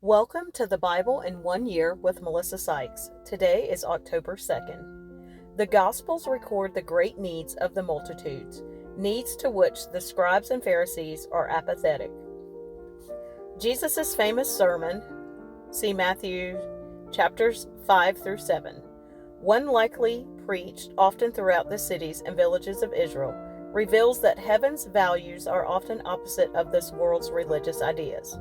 Welcome to the Bible in 1 Year with Melissa Sykes. Today is October 2nd. The Gospels record the great needs of the multitudes, needs to which the scribes and Pharisees are apathetic. Jesus' famous sermon, see Matthew chapters 5 through 7. One likely preached often throughout the cities and villages of Israel, reveals that heaven's values are often opposite of this world's religious ideas.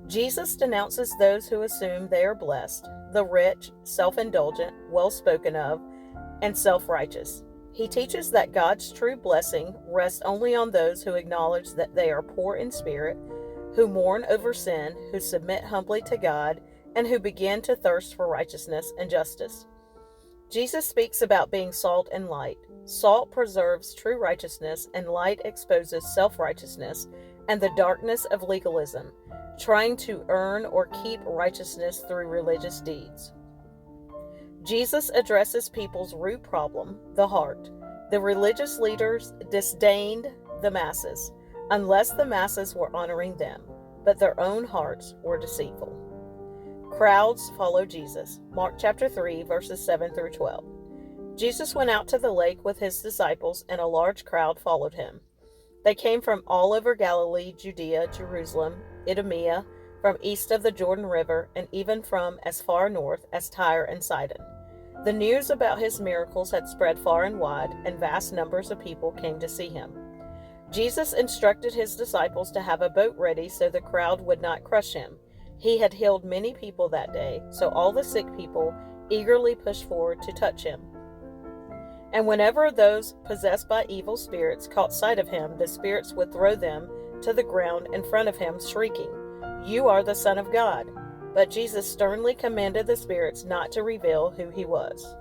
Jesus denounces those who assume they are blessed, the rich, self-indulgent, well-spoken of, and self-righteous. He teaches that God's true blessing rests only on those who acknowledge that they are poor in spirit, who mourn over sin, who submit humbly to God, and who begin to thirst for righteousness and justice. Jesus speaks about being salt and light. Salt preserves true righteousness, and light exposes self-righteousness and the darkness of legalism, trying to earn or keep righteousness through religious deeds. Jesus addresses people's root problem, the heart. The religious leaders disdained the masses, unless the masses were honoring them, but their own hearts were deceitful. Crowds follow Jesus. Mark chapter 3, verses 7 through 12. Jesus went out to the lake with his disciples, and a large crowd followed him. They came from all over Galilee, Judea, Jerusalem, Idumea, from east of the Jordan River, and even from as far north as Tyre and Sidon. The news about his miracles had spread far and wide, and vast numbers of people came to see him. Jesus instructed his disciples to have a boat ready so the crowd would not crush him. He had healed many people that day, so all the sick people eagerly pushed forward to touch him. And whenever those possessed by evil spirits caught sight of him, the spirits would throw them to the ground in front of him, shrieking, "You are the Son of God." But Jesus sternly commanded the spirits not to reveal who he was.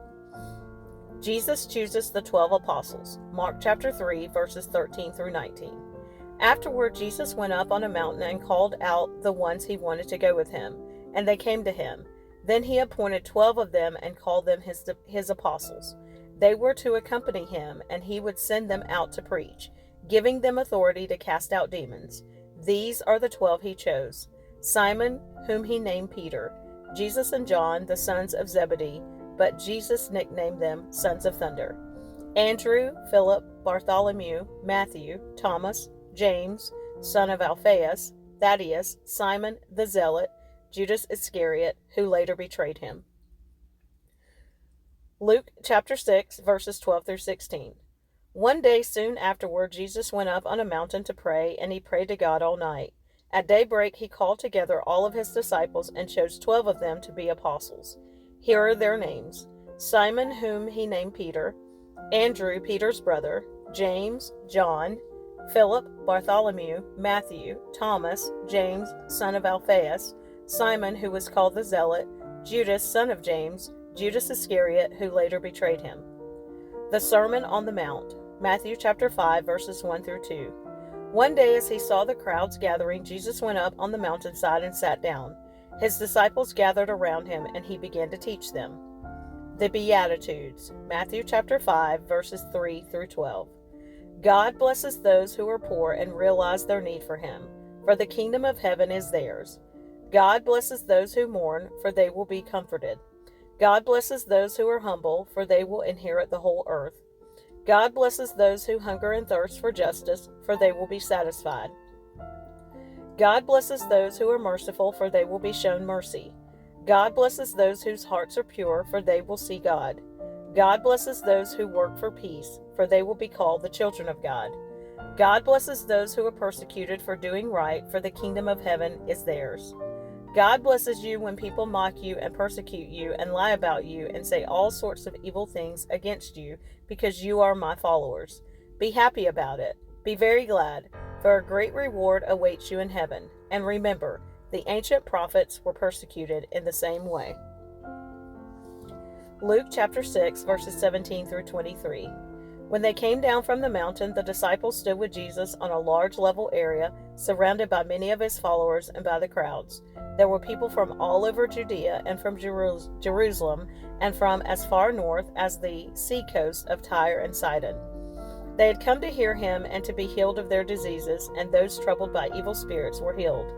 Jesus chooses the 12 apostles. Mark chapter 3, verses 13 through 19. Afterward, Jesus went up on a mountain and called out the ones he wanted to go with him, and they came to him. Then he appointed 12 of them and called them his apostles. They were to accompany him, and he would send them out to preach, giving them authority to cast out demons. These are the 12 he chose: Simon, whom he named Peter, Jesus and John, the sons of Zebedee, but Jesus nicknamed them Sons of Thunder, Andrew, Philip, Bartholomew, Matthew, Thomas, James, son of Alphaeus, Thaddeus, Simon the Zealot, Judas Iscariot, who later betrayed him. Luke chapter 6, verses 12 through 16. One day soon afterward, Jesus went up on a mountain to pray, and he prayed to God all night. At daybreak, he called together all of his disciples and chose 12 of them to be apostles. Here are their names: Simon, whom he named Peter, Andrew, Peter's brother, James, John, Philip, Bartholomew, Matthew, Thomas, James, son of Alphaeus, Simon, who was called the Zealot, Judas, son of James, Judas Iscariot, who later betrayed him. The Sermon on the Mount, Matthew chapter 5, verses 1 through 2. One day as he saw the crowds gathering, Jesus went up on the mountainside and sat down. His disciples gathered around him, and he began to teach them. The Beatitudes, Matthew chapter 5, verses 3 through 12. God blesses those who are poor and realize their need for him, for the kingdom of heaven is theirs. God blesses those who mourn, for they will be comforted. God blesses those who are humble, for they will inherit the whole earth. God blesses those who hunger and thirst for justice, for they will be satisfied. God blesses those who are merciful, for they will be shown mercy. God blesses those whose hearts are pure, for they will see God. God blesses those who work for peace, for they will be called the children of God. God blesses those who are persecuted for doing right, for the kingdom of heaven is theirs. God blesses you when people mock you and persecute you and lie about you and say all sorts of evil things against you because you are my followers. Be happy about it. Be very glad, for a great reward awaits you in heaven. And remember, the ancient prophets were persecuted in the same way. Luke chapter 6, verses 17 through 23. When they came down from the mountain, the disciples stood with Jesus on a large level area, surrounded by many of his followers and by the crowds. There were people from all over Judea and from Jerusalem and from as far north as the sea coast of Tyre and Sidon. They had come to hear him and to be healed of their diseases, and those troubled by evil spirits were healed.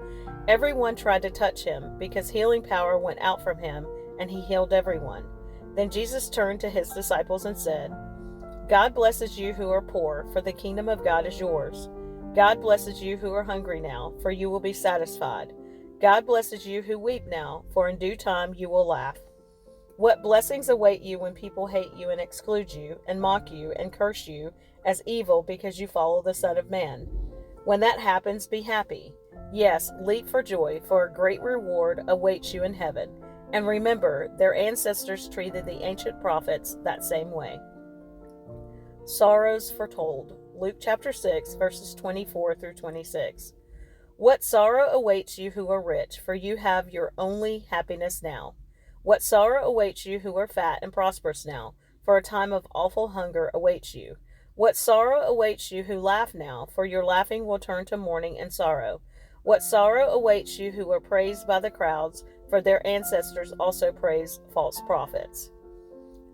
Everyone tried to touch him, because healing power went out from him, and he healed everyone. Then Jesus turned to his disciples and said, God blesses you who are poor, for the kingdom of God is yours. God blesses you who are hungry now, for you will be satisfied. God blesses you who weep now, for in due time you will laugh. What blessings await you when people hate you and exclude you, and mock you and curse you as evil because you follow the Son of Man. When that happens, be happy. Yes, leap for joy, for a great reward awaits you in heaven. And remember, their ancestors treated the ancient prophets that same way. Sorrows foretold. Luke chapter 6, verses 24 through 26. What sorrow awaits you who are rich, for you have your only happiness now. What sorrow awaits you who are fat and prosperous now, for a time of awful hunger awaits you. What sorrow awaits you who laugh now, for your laughing will turn to mourning and sorrow. What sorrow awaits you who are praised by the crowds, for their ancestors also praised false prophets.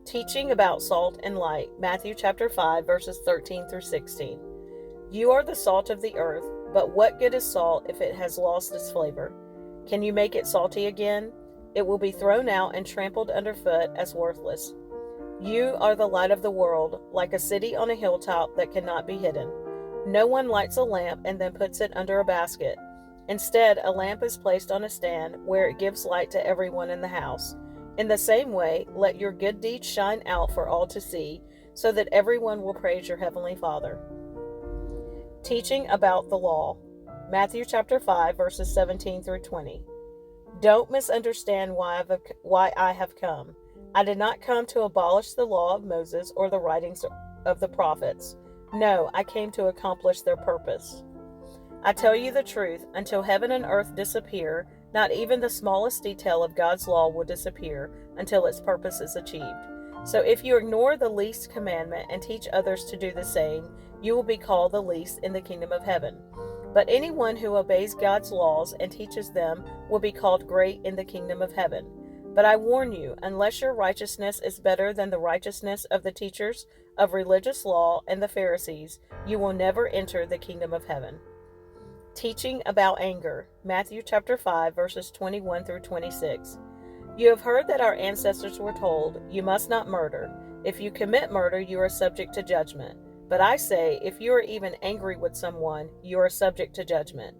Teaching about salt and light. Matthew chapter 5, verses 13 through 16. You are the salt of the earth, but what good is salt if it has lost its flavor? Can you make it salty again? It will be thrown out and trampled underfoot as worthless. You are the light of the world, like a city on a hilltop that cannot be hidden. No one lights a lamp and then puts it under a basket. Instead, a lamp is placed on a stand where it gives light to everyone in the house. In the same way, let your good deeds shine out for all to see, so that everyone will praise your heavenly Father. Teaching about the law. Matthew chapter 5, verses 17 through 20. Don't misunderstand why I have come. I did not come to abolish the law of Moses or the writings of the prophets. No, I came to accomplish their purpose. I tell you the truth, until heaven and earth disappear, not even the smallest detail of God's law will disappear until its purpose is achieved. So if you ignore the least commandment and teach others to do the same, you will be called the least in the kingdom of heaven. But anyone who obeys God's laws and teaches them will be called great in the kingdom of heaven. But I warn you, unless your righteousness is better than the righteousness of the teachers of religious law and the Pharisees, you will never enter the kingdom of heaven. Teaching about anger. Matthew chapter 5, verses 21 through 26. You have heard that our ancestors were told, you must not murder. If you commit murder, you are subject to judgment. But I say, if you are even angry with someone, you are subject to judgment.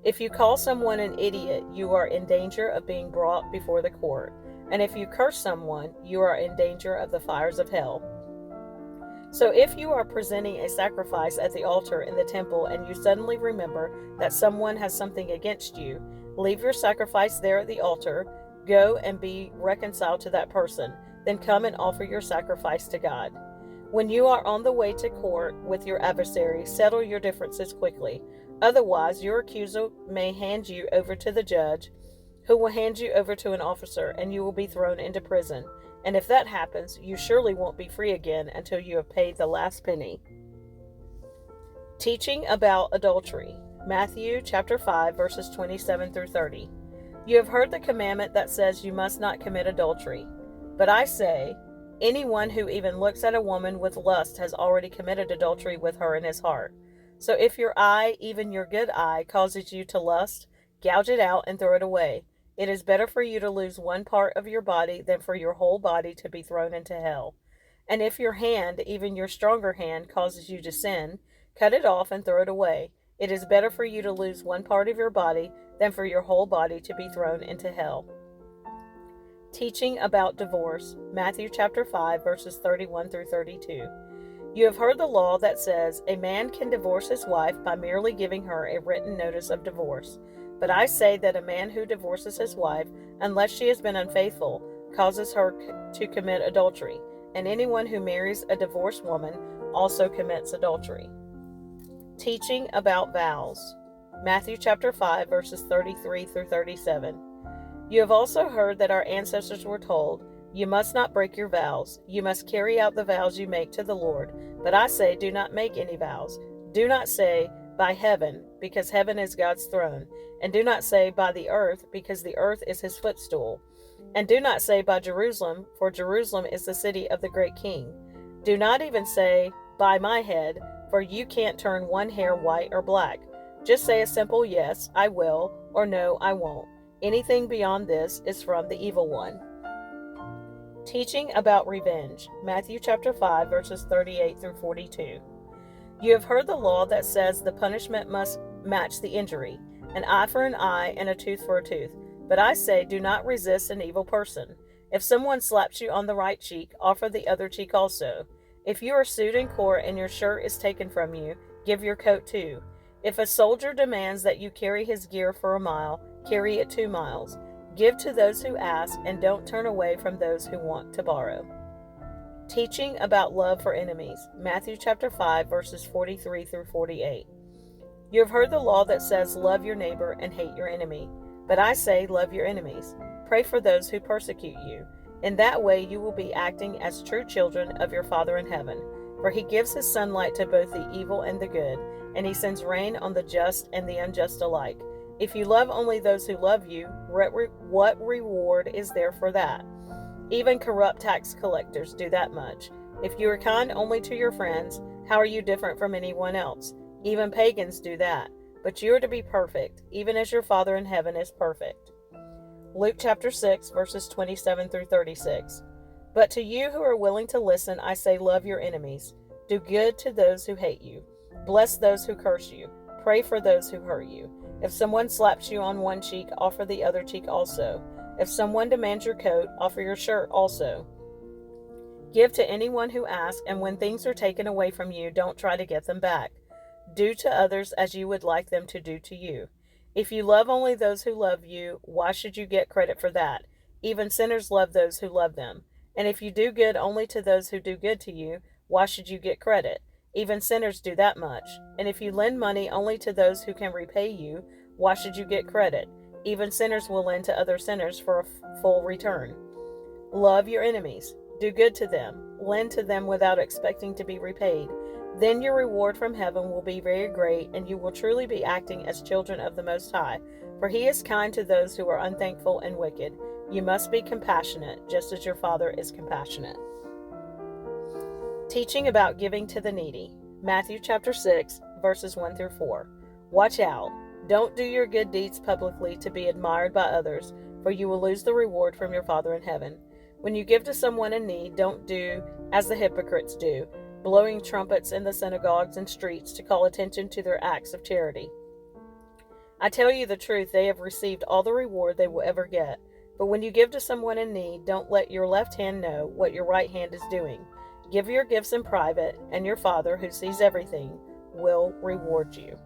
If you call someone an idiot, you are in danger of being brought before the court. And if you curse someone, you are in danger of the fires of hell. So if you are presenting a sacrifice at the altar in the temple and you suddenly remember that someone has something against you, leave your sacrifice there at the altar, go and be reconciled to that person, then come and offer your sacrifice to God. When you are on the way to court with your adversary, settle your differences quickly. Otherwise, your accuser may hand you over to the judge, who will hand you over to an officer, and you will be thrown into prison. And if that happens, you surely won't be free again until you have paid the last penny. Teaching about adultery. Matthew chapter 5, verses 27 through 30. You have heard the commandment that says you must not commit adultery. But I say, anyone who even looks at a woman with lust has already committed adultery with her in his heart. So if your eye, even your good eye, causes you to lust, gouge it out and throw it away. It is better for you to lose one part of your body than for your whole body to be thrown into hell. And if your hand, even your stronger hand, causes you to sin, cut it off and throw it away. It is better for you to lose one part of your body than for your whole body to be thrown into hell. Teaching about divorce. Matthew chapter 5, verses 31 through 32. You have heard the law that says a man can divorce his wife by merely giving her a written notice of divorce. But I say that a man who divorces his wife, unless she has been unfaithful, causes her to commit adultery, and anyone who marries a divorced woman also commits adultery. Teaching about vows. Matthew chapter 5, verses 33 through 37. You have also heard that our ancestors were told, you must not break your vows. You must carry out the vows you make to the Lord. But I say, do not make any vows. Do not say, by heaven, because heaven is God's throne. And do not say, by the earth, because the earth is his footstool. And do not say, by Jerusalem, for Jerusalem is the city of the great king. Do not even say, by my head, for you can't turn one hair white or black. Just say a simple yes, I will, or no, I won't. Anything beyond this is from the evil one. Teaching about revenge. Matthew chapter 5, verses 38 through 42. You have heard the law that says the punishment must match the injury, an eye for an eye and a tooth for a tooth. But I say, do not resist an evil person. If someone slaps you on the right cheek, offer the other cheek also. If you are sued in court and your shirt is taken from you, give your coat too. If a soldier demands that you carry his gear for a mile, carry it 2 miles. Give to those who ask, and don't turn away from those who want to borrow. Teaching about love for enemies. Matthew chapter 5, verses 43 through 48. You have heard the law that says, love your neighbor and hate your enemy. But I say, love your enemies. Pray for those who persecute you. In that way you will be acting as true children of your Father in heaven. For he gives his sunlight to both the evil and the good, and he sends rain on the just and the unjust alike. If you love only those who love you, what reward is there for that? Even corrupt tax collectors do that much. If you are kind only to your friends, how are you different from anyone else? Even pagans do that. But you are to be perfect, even as your Father in heaven is perfect. Luke chapter 6, verses 27 through 36. But to you who are willing to listen, I say, love your enemies. Do good to those who hate you. Bless those who curse you. Pray for those who hurt you. If someone slaps you on one cheek, offer the other cheek also. If someone demands your coat, offer your shirt also. Give to anyone who asks, and when things are taken away from you, don't try to get them back. Do to others as you would like them to do to you. If you love only those who love you, why should you get credit for that? Even sinners love those who love them. And if you do good only to those who do good to you, why should you get credit? Even sinners do that much. And if you lend money only to those who can repay you, why should you get credit? Even sinners will lend to other sinners for a full return. Love your enemies. Do good to them. Lend to them without expecting to be repaid. Then your reward from heaven will be very great, and you will truly be acting as children of the Most High. For he is kind to those who are unthankful and wicked. You must be compassionate, just as your Father is compassionate. Teaching about giving to the needy. Matthew chapter 6, verses 1 through 4. Watch out. Don't do your good deeds publicly to be admired by others, for you will lose the reward from your Father in heaven. When you give to someone in need, don't do as the hypocrites do, blowing trumpets in the synagogues and streets to call attention to their acts of charity. I tell you the truth, they have received all the reward they will ever get. But when you give to someone in need, don't let your left hand know what your right hand is doing. Give your gifts in private, and your Father, who sees everything, will reward you.